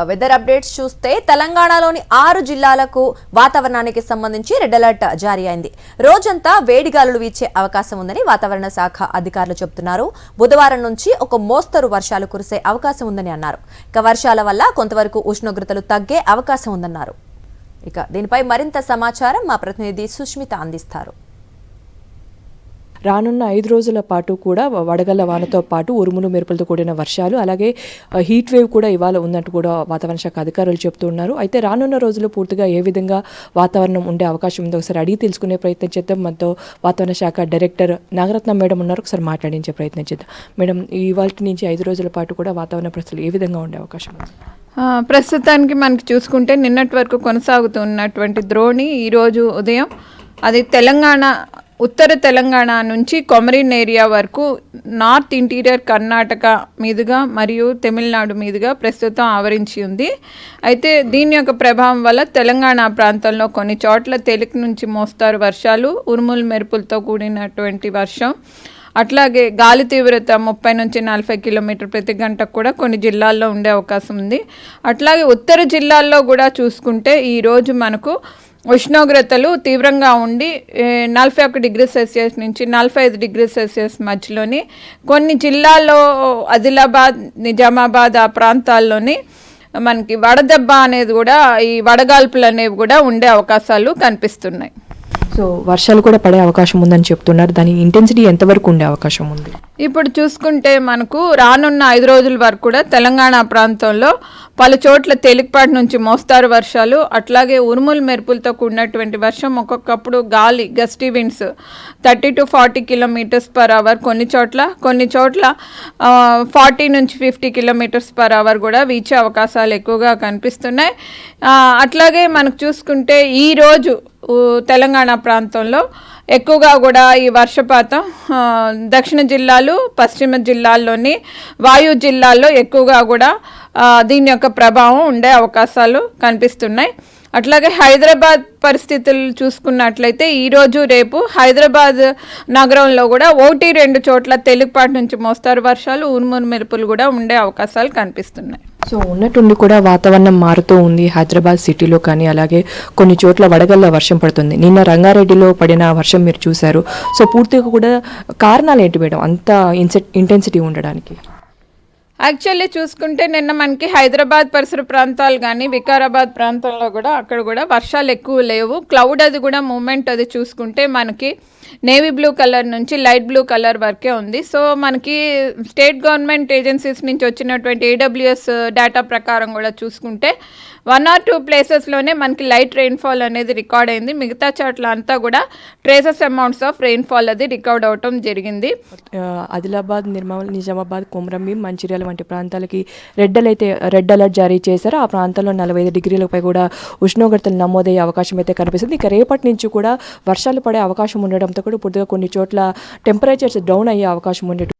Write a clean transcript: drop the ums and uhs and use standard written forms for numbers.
Weather updates చూస్తే తెలంగాణలోని 6 జిల్లాలకు వాతావరణానికి సంబంధించి రెడ్ అలర్ట్ జారీ అయింది. రోజంతా వేడిగాలులు వీచే అవకాశం ఉందని వాతావరణ శాఖ అధికారులు చెబుతున్నారు. బుధవారం నుంచి ఒక మోస్తరు వర్షాలు కురిసే అవకాశం ఉందని అన్నారు. వర్షాల వల్ల కొంతవరకు ఉష్ణోగ్రతలు తగ్గే అవకాశం ఉందన్నారు. దీనిపై మరింత సమాచారం మా ప్రతినిధి సుష్మిత అందిస్తారు. రానున్న 5 రోజుల పాటు కూడా వడగళ్ల వానతో పాటు ఉరుములు మెరుపులతో కూడిన వర్షాలు, అలాగే హీట్ వేవ్ కూడా ఇవాళ ఉందంటూ కూడా వాతావరణ శాఖ అధికారులు చెప్తున్నారు. అయితే రానున్న రోజుల్లో పూర్తిగా ఏ విధంగా వాతావరణం ఉండే అవకాశం ఉందో ఒకసారి అడిగి తెలుసుకునే ప్రయత్నం చేద్దాం. మనతో వాతావరణ శాఖ డైరెక్టర్ నాగరత్నం మేడం ఉన్నారు. ఒకసారి మాట్లాడించే ప్రయత్నం చేద్దాం. మేడం, ఇవాళ నుంచి 5 రోజుల పాటు కూడా వాతావరణ పరిస్థితులు ఏ విధంగా ఉండే అవకాశం ఉంది? ప్రస్తుతానికి మనకి చూసుకుంటే నిన్నటి వరకు కొనసాగుతున్నటువంటి ద్రోణి ఈరోజు ఉదయం అది ఉత్తర తెలంగాణ నుంచి కొమరిన్ ఏరియా వరకు నార్త్ ఇంటీరియర్ కర్ణాటక మీదుగా మరియు తమిళనాడు మీదుగా ప్రస్తుతం ఆవరించి ఉంది. అయితే దీని యొక్క ప్రభావం వల్ల తెలంగాణ ప్రాంతంలో కొన్ని చోట్ల తేలిక నుంచి మోస్తారు వర్షాలు, ఉరుములు మెరుపులతో కూడినటువంటి వర్షం, అట్లాగే గాలి తీవ్రత 30 నుంచి 40 కిలోమీటర్ ప్రతి గంటకు కూడా కొన్ని జిల్లాల్లో ఉండే అవకాశం ఉంది. అట్లాగే ఉత్తర జిల్లాల్లో కూడా చూసుకుంటే ఈరోజు మనకు ఉష్ణోగ్రతలు తీవ్రంగా ఉండి 41 డిగ్రీ సెల్సియస్ నుంచి 45 డిగ్రీ సెల్సియస్ మధ్యలోని కొన్ని జిల్లాల్లో ఆదిలాబాద్, నిజామాబాద్ ఆ ప్రాంతాల్లోని మనకి వడదెబ్బ అనేది కూడా, ఈ వడగాల్పులు అనేవి కూడా ఉండే అవకాశాలు కనిపిస్తున్నాయి. సో వర్షాలు కూడా పడే అవకాశం ఉందని చెప్తున్నారు. దాని ఇంటెన్సిటీ ఎంతవరకు ఉండే అవకాశం ఉంది? ఇప్పుడు చూసుకుంటే మనకు రానున్న 5 రోజుల వరకు కూడా తెలంగాణ ప్రాంతంలో పలు చోట్ల తేలికపాటి నుంచి మోస్తారు వర్షాలు, అట్లాగే ఉరుములు మెరుపులతో కూడినటువంటి వర్షం, ఒక్కొక్కప్పుడు గాలి gusty winds 30 to 40 kilometres per hour, కొన్ని చోట్ల 40 నుంచి 50 కిలోమీటర్స్ పర్ అవర్ కూడా వీచే అవకాశాలు ఎక్కువగా కనిపిస్తున్నాయి. అట్లాగే మనకు చూసుకుంటే ఈరోజు తెలంగాణ ప్రాంతంలో ఎక్కువగా కూడా ఈ వర్షపాతం దక్షిణ జిల్లాలు, పశ్చిమ జిల్లాల్లోని వాయు జిల్లాల్లో ఎక్కువగా కూడా దీని యొక్క ప్రభావం ఉండే అవకాశాలు కనిపిస్తున్నాయి. అట్లాగే హైదరాబాద్ పరిస్థితులు చూసుకున్నట్లయితే ఈరోజు రేపు హైదరాబాద్ నగరంలో కూడా 1-2 చోట్ల తేలికపాటి నుంచి మోస్తారు వర్షాలు, ఉరుములు మెరుపులు కూడా ఉండే అవకాశాలు కనిపిస్తున్నాయి. సో ఉన్నట్టుండి కూడా వాతావరణం మారుతూ ఉంది హైదరాబాద్ సిటీలో, కానీ అలాగే కొన్ని చోట్ల వడగళ్ళ వర్షం పడుతుంది. నిన్న రంగారెడ్డిలో పడిన వర్షం మీరు చూశారు. సో పూర్తిగా కూడా కారణాలు ఏంటి మేడం అంత ఇంటెన్సిటీ ఉండడానికి? యాక్చువల్లీ చూసుకుంటే నిన్న మనకి హైదరాబాద్ పరిసర ప్రాంతాలు కానీ వికారాబాద్ ప్రాంతంలో కూడా అక్కడ కూడా వర్షాలు ఎక్కువ లేవు. క్లౌడ్ అది కూడా మూమెంట్ అది చూసుకుంటే మనకి నేవీ బ్లూ కలర్ నుంచి లైట్ బ్లూ కలర్ వరకే ఉంది. సో మనకి స్టేట్ గవర్నమెంట్ ఏజెన్సీస్ నుంచి వచ్చినటువంటి AWS డేటా ప్రకారం కూడా చూసుకుంటే 1 or 2 ప్లేసెస్లోనే మనకి లైట్ రెయిన్ఫాల్ అనేది రికార్డ్ అయింది. మిగతా చోట్ల అంతా కూడా ట్రేసెస్ అమౌంట్స్ ఆఫ్ రెయిన్ఫాల్ అది రికార్డ్ అవటం జరిగింది. ఆదిలాబాద్, నిర్మల్, నిజామాబాద్, కొమరంభీం, మంచిర్యాల వంటి ప్రాంతాలకి రెడ్ అలర్ట్ జారీ చేశారు. ఆ ప్రాంతాల్లో 45 డిగ్రీలపై కూడా ఉష్ణోగ్రతలు నమోదయ్యే అవకాశం అయితే కనిపిస్తుంది. ఇక రేపటి నుంచి కూడా వర్షాలు పడే అవకాశం ఉండడంతో కూడా పూర్తిగా కొన్ని చోట్ల టెంపరేచర్స్ డౌన్ అయ్యే అవకాశం ఉండేటువంటి